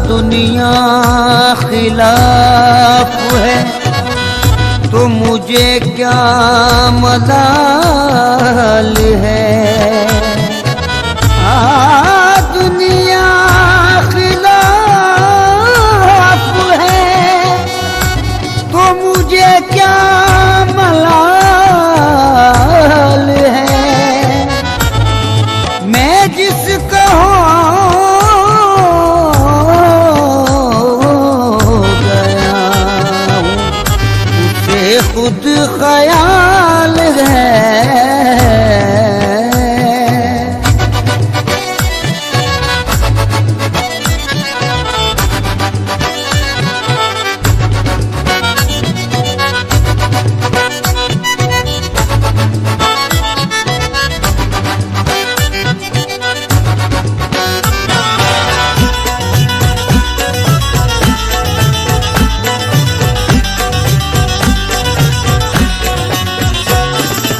दुनिया खिलाफ है तो मुझे क्या मलाल है। दुनिया खिलाफ है तो मुझे क्या मलाल है। मैं जिसका खुद ख्याल है।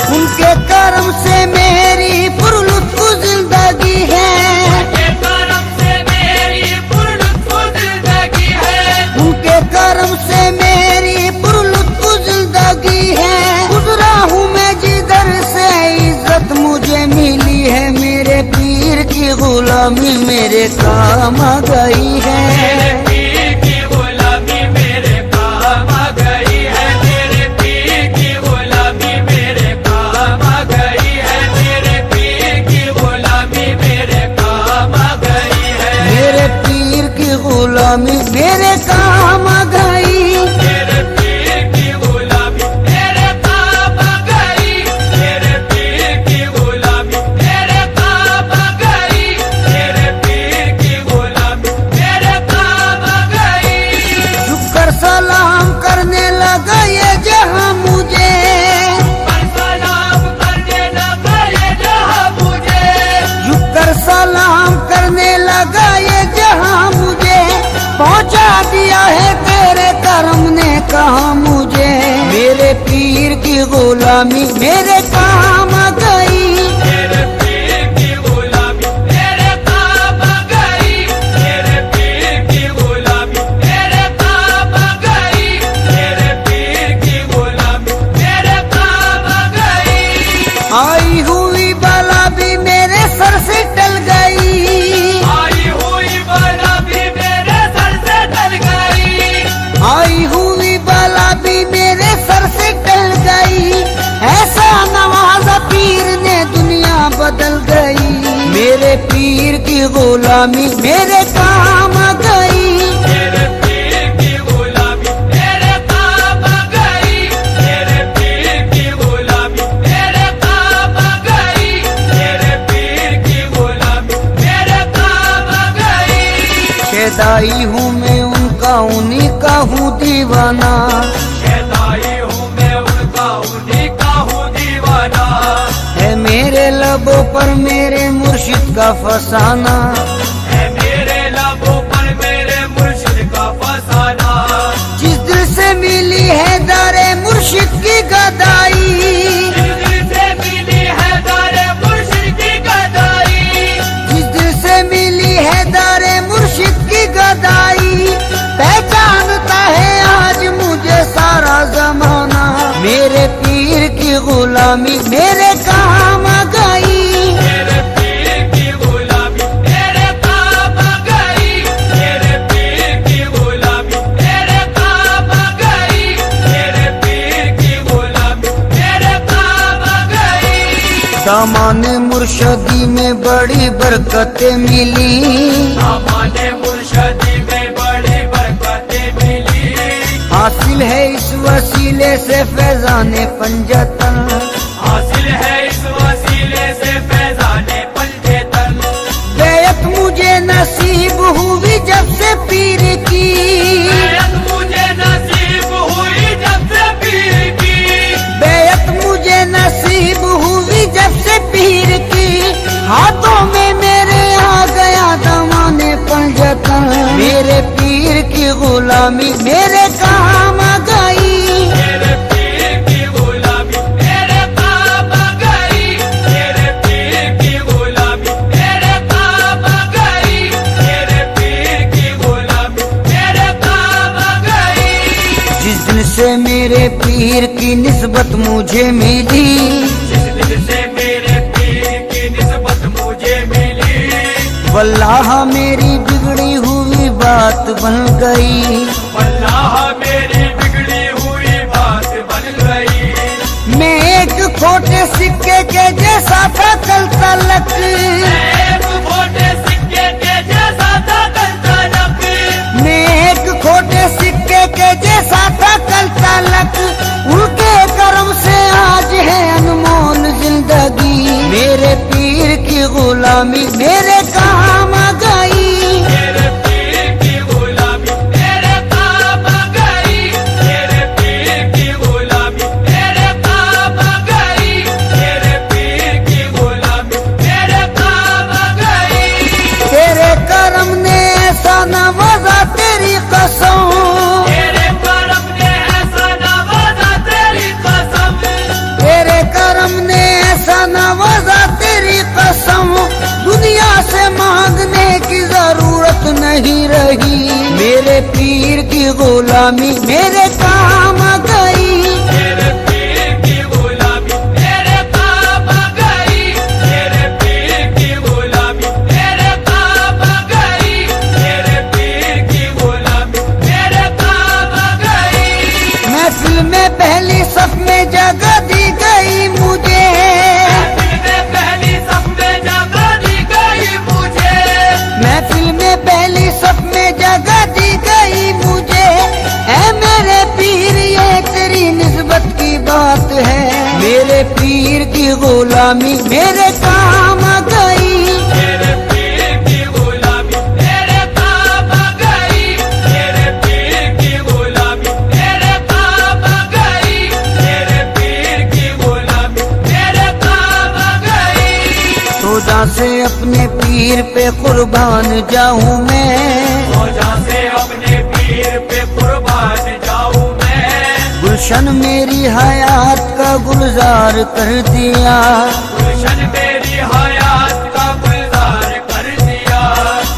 उनके कर्म से मेरी पुरलुत्फ जिंदगी है। उनके कर्म से मेरी पुरलुत्फ जिंदगी है। उनके कर्म से मेरी पुरलुत्फ जिंदगी है। गुजरा हूँ मैं जिधर से इज्जत मुझे मिली है। मेरे पीर की गुलामी मेरे काम आ गई है। गुलामी मेरे काम आ गई। मेरे पीर की गुलामी मेरे काम आ गई। मेरे पीर की गुलामी मेरे काम आ गई। मेरे पीर की गुलामी मेरे काम आ गई। झुककर सलाम करने लगा ये जहां मुझे। सलाम करने लगा ये जहां मुझे। झुककर सलाम करने लगा ये जहां मुझे। पहुंचा दिया है तेरे कर्म ने कहा मुझे। मेरे पीर की गुलामी मेरे काम आ गई। मेरे पीर की गुलामी मेरे काम आ गई। मेरे पीर की गुलामी मेरे काम आ गई। मेरे पीर की गुलामी मेरे काम आ गई। आई हुई बला भी मेरे सर से टल गई। आई हुई बला भी आई हुई बला भी मेरे सर से टल गई। ऐसा नवाजा पीर ने दुनिया बदल गई। मेरे पीर की गुलामी मेरे काम आ गई। मेरे पीर की गुलामी मेरे काम आ गई। मेरे पीर की गुलामी मेरे काम आ गई। मेरे पीर की गुलामी मेरे काम आ गई। शेदाई हूँ मैं उनका उन्हीं का हूँ दीवाना। शेदाई हूँ मैं उनका उन्हीं का हूँ दीवाना। है मेरे लबों पर मेरे मुर्शिद का फसाना। है मेरे लबों पर मेरे मुर्शिद का फसाना। जिस दिल से मिली है दारे मुर्शिद की गदाई। जिस दिल से मिली है दारे मुर्शिद की गदाई। जिस दिल से मिली है दारे मुर्शिद की गदाई। पहचानता है आज मुझे सारा जमाना। मेरे पीर की गुलामी मेरे काम आ गई। मेरे पीर की गुलामी मेरे काम आ गई। मेरे पीर की गुलामी मेरे काम आ गई। मेरे पीर की गुलामी मेरे काम आ गई। दामाने मुर्शदी में बड़ी बरकतें मिली। दामाने मुर्शदी में बड़ी बरकतें मिली। हासिल है इस वसीले से फैजाने पंजतन। हासिल है इस वसीले से फैजाने पंजतन। बेयत मुझे नसीब हुई मेरे पीर की गुलामी मेरे काम आ गई। मेरे पीर की गुलामी मेरे काम आ गई। मेरे पीर की गुलामी मेरे काम आ गई। मेरे पीर की गुलामी मेरे काम आ गई। जिस दिन से मेरे पीर की निस्बत मुझे मिली, जिस दिन से मेरे पीर की निस्बत मुझे मिली, वल्लाह मेरी बिगड़ी हुई बात बन गई। वल्लाह मेरी बिगड़ी हुई बात बन गई। मैं एक खोटे सिक्के के जैसा था कल तलक, एक खोटे सिक्के के जैसा था कल तलक। मैं एक खोटे सिक्के के जैसा था कल तलक। उनके करम से आज है अनमोल जिंदगी। मेरे पीर की गुलामी मेरे काम आ गई। मेरे पीर की गुलामी मेरे काम आ गई। मेरे पीर की गुलामी मेरे काम आ गई। मेरे पीर की गुलामी मेरे काम आ गई। तेरे करम ने ऐसा नवाजा तेरी कसम, तेरे करम ने ऐसा नवाजा तेरी कसम। तेरे करम ने ऐसा नवाजा तेरी कसम। दुनिया से मांगने की जरूरत नहीं रही। मेरे पीर की गुलामी मेरे काम आ गई। मेरे पीर की गुलामी मेरे काम आ गई। मेरे पीर की गुलामी मेरे काम आ गई। मेरे पीर की गुलामी मेरे काम आ गई। महफिल में पहली सफ में जगह दी गई मुझे, महफिल में पहली सफ में जगह दी गई मुझे। महफिल में पहली सफ में जगह दी गई मुझे। है मेरे पीर ये तेरी निस्बत की बात है। मेरे पीर की गुलामी मेरे काम आ गई। मेरे पीर की गुलामी मेरे काम आ गई। मेरे पीर की गुलामी मेरे काम आ गई। मेरे पीर की गुलामी मेरे काम आ गई। रोजा से अपने पीर पे कुर्बान जाऊं मैं, रोजा से अपने पीर पे कुर्बान जाऊं मैं। गुलशन मेरी हयात का गुलजार कर दिया। गुलशन मेरी हयात का गुलजार कर दिया।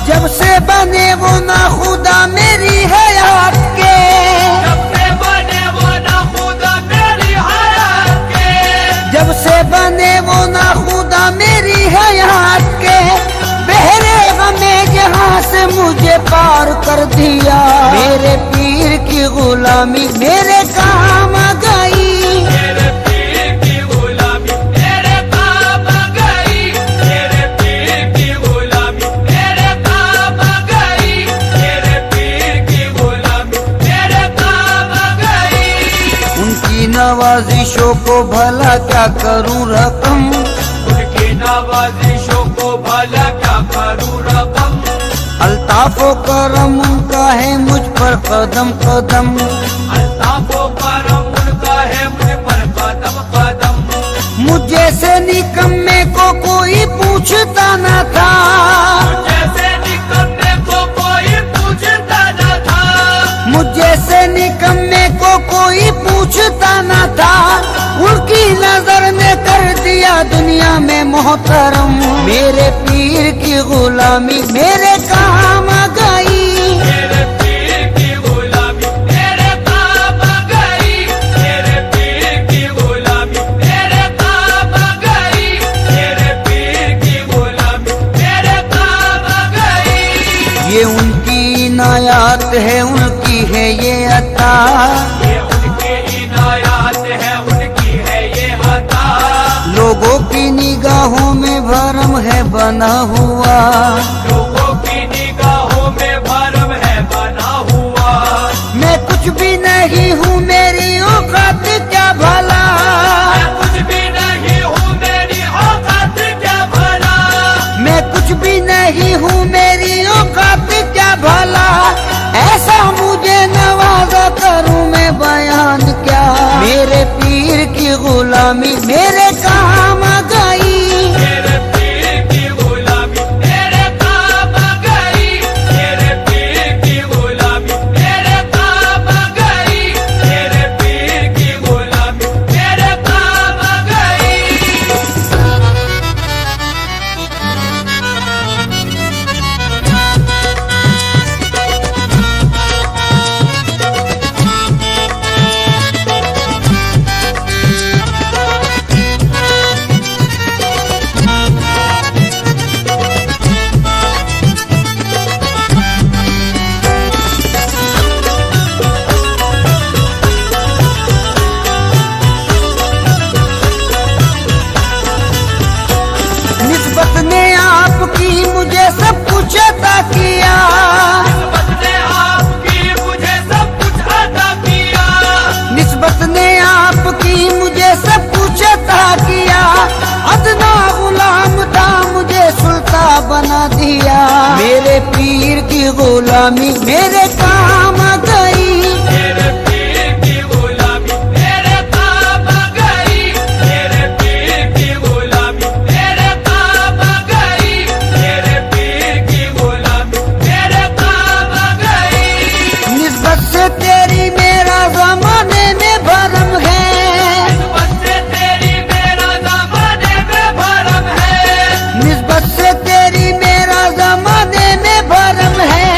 जब से बने वो ना खुदा मेरी हयात के, जब से बने वो ना खुदा मेरी हयात के। जब से बने वो ना खुदा मेरी हयात के। बहरे गमे जहां से मुझे पार कर दिया। मेरे पीर की गुलामी मेरे काम आ गई। मेरे पीर की गुलामी मेरे काम आ गई। मेरे पीर की गुलामी मेरे काम आ गई। मेरे पीर की गुलामी मेरे काम आ गई। उनकी नवाजिशों को भला क्या करूं रकम, उनकी नवाजिशों को भला क्या करूं रकम। अल्ताफो करम उनका है मुझ पर कदम कदम। अल्ताफो करम उनका है मुझ पर कदम कदम। मुझ जैसे निकम्मे को कोई पूछता न था। जैसे निकम्मे को कोई पूछता न था। मुझ जैसे निकम्मे को कोई पूछता न था। उनकी नजर ने कर दिया दुनिया में मोहतरम। मेरे पीर की गुलामी मेरे काम आ गई। मेरे पीर की गुलामी मेरे काम आ गई। मेरे पीर की गुलामी मेरे काम आ गई। मेरे पीर की गुलामी मेरे काम आ गई। ये उनकी इनायत है उनकी है ये अता। ये उनकी इनायत है उनकी है ये अता। लोगों की निगाहों में भरम है बना हुआ। लोगों की निगाहों में भरम है बना हुआ। मैं कुछ भी नहीं हूँ मेरी औकात क्या भला। मैं कुछ भी नहीं हूँ मेरी औकात क्या भला। मैं कुछ भी नहीं हूँ मेरी औकात क्या भला। ऐसा मुझे नवाजा करूँ मैं बयान क्या। मेरे पीर की गुलामी मेरे काम आ गई। मेरे पीर की गुलामी मेरे काम गुलामी मेरे काम आ गई। तेरे पीर की गुलामी तेरे काम आ गई। तेरे पीर की गुलामी तेरे काम आ गई। तेरे पीर की गुलामी तेरे काम आ गई। निस्बत से तेरी मेरा जमाने में भरम है, निस्बत से तेरी मेरा ज़माने में भरम है। निस्बत से तेरी मेरा जमाने में भरम है।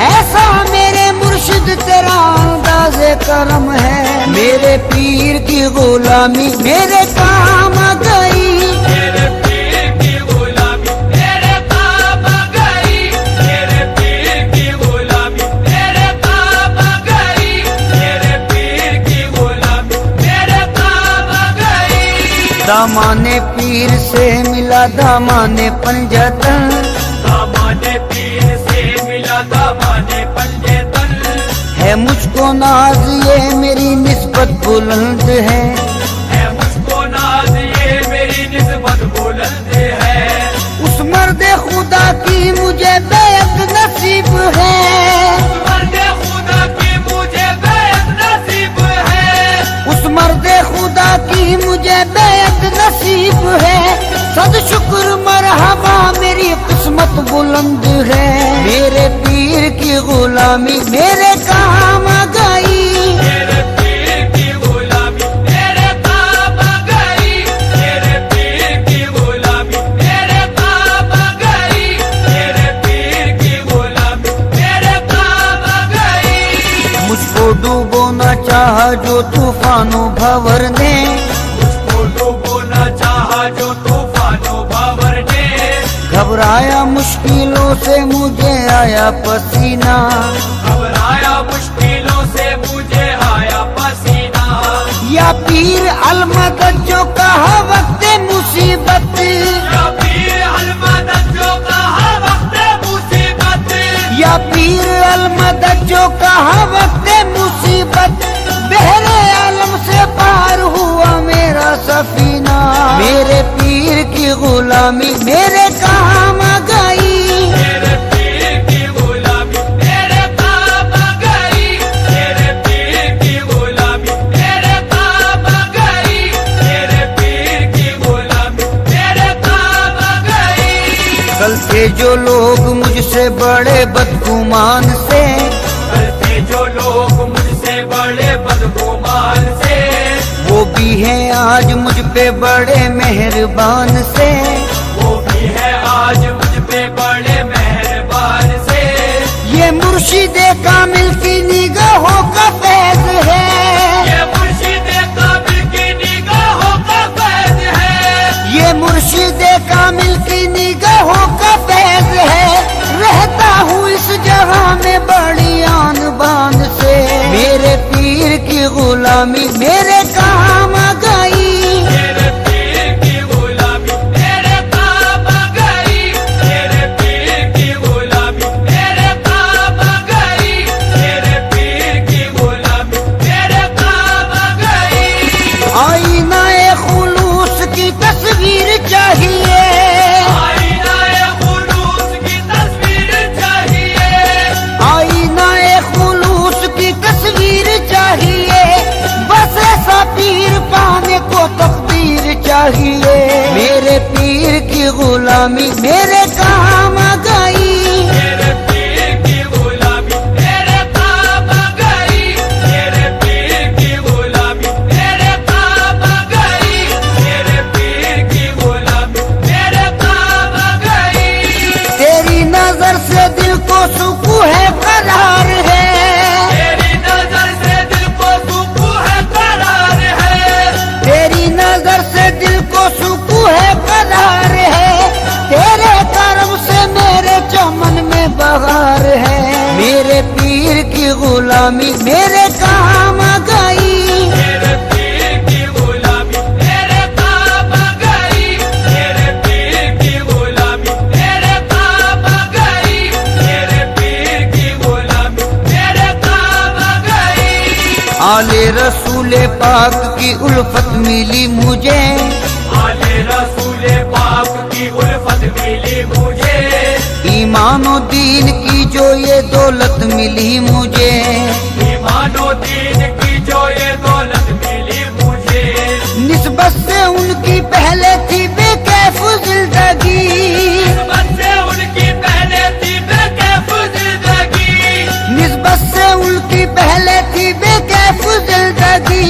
ऐसा मेरे मुर्शिद तेरा अंदाज़े करम है। मेरे पीर की गुलामी मेरे काम आ गई। तेरे पीर की गुलामी तेरे काम आ गई। तेरे पीर की गुलामी तेरे काम आ गई। तेरे पीर की गुलामी तेरे काम आ गई। दामाने पीर से मिला दामाने पंजतन, दामाने पीर से मिला दामाने पंजेतन। है मुझको नाज ये मेरी निस्बत बुलंद है। मुझको नाज ये मेरी निस्बत बुलंद है। उस मर्दे खुदा की मुझे बेअद नसीब है। मर्दे खुदा की मुझे बेअद नसीब है। उस मर्दे खुदा की मुझे बेअद नसीब है। सद शुक्र मरहबा मेरी किस्मत बुलंद है। मेरे पीर की गुलामी मेरे काम आ गई। तेरे पीर की गुलामी तेरे काम आ गई। तेरे पीर की गुलामी तेरे काम आ गई। तेरे पीर की गुलामी तेरे काम आ गई। मुझको डूबोना चाहा जो तूफानों भंवर ने, मुझको डूबोना चाहा जो तूफानों भंवर ने। घबराया मुश्किलों से मुझे आया पसीना। घबराया मुश्किलों से मुझे आया पसीना। या पीर अलमदद जो कहा वक्त मुसीबत, या पीर अलमदद जो कहा वक्त मुसीबत। या पीर अलमदद जो कहा वक्त मुसीबत। बहरे आलम से पार हुआ मेरा सफीना। मेरे पीर की गुलामी मेरे काम आ गई। तेरे पीर की गुलामी तेरे काम आ गई। तेरे पीर की गुलामी तेरे काम आ गई। तेरे पीर की गुलामी तेरे काम आ गई। कल से जो लोग मुझसे बड़े बदगुमान से, करते जो लोग मुझसे बड़े बदगुमान से। वो भी हैं आज मुझ पे बड़े मेहरबान से। वो भी है आज मुझ पे बड़े मेहरबान से। ये मुर्शिदे कामिल की निगाहों का फैज है। ये मुर्शिदे कामिल की निगाहों का फैज है। ये मुर्शिदे कामिल की निगाहों का फैज है। रहता हूँ इस जहां में बड़ी आन बान से। मेरे पीर की गुलामी मेरे काम आ गई। तेरे पीर की गुलामी तेरे काम आ गई। तेरे पीर की गुलामी तेरे काम आ गई। तेरे पीर की गुलामी तेरे काम आ गई। आईना ए खुलूस की तस्वीर चाहिए। आईना ए खुलूस की तस्वीर चाहिए। आईना ए खुलूस की तस्वीर चाहिए। बस ऐसा पीर पाने को तकदीर चाहिए। मेरे पीर की गुलामी मेरे काम आ गई। तेरे पीर की गुलामी तेरे काम आ गई। तेरे पीर की गुलामी तेरे काम आ गई। तेरे पीर की गुलामी तेरे काम आ गई। तेरी नजर से दिल को सुकून है करार है। तेरी नजर से दिल को सुकून है करार है। तेरी नजर से दिल को सुकून है करार है। तेरे करम से मेरे चमन में बहार है। मेरे पीर की गुलामी मेरे काम आ गई। तेरे पीर की गुलामी तेरे काम आ गई। तेरे पीर की गुलामी तेरे काम आ गई। तेरे पीर की गुलामी तेरे काम आ गई। आले रसूले पाक की उल्फत मिली मुझे। आले रसूले पाक की उल्फत मिली मुझे। ईमानो दीन की जो ये दौलत मिली मुझे, ईमानो दीन की जो ये दौलत मिली मुझे, निस्बत से उनकी पहले थी बेकैफ जिंदगी, निस्बत से उनकी पहले थी बेकैफ जिंदगी, निस्बत से उनकी पहले थी बेकैफ जिंदगी,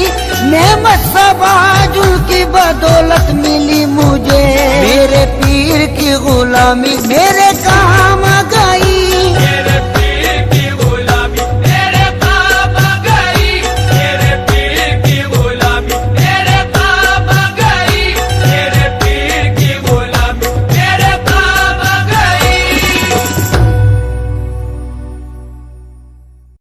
नेमत सबाज उनकी बदौलत मिली मुझे। मेरे पीर की गुलामी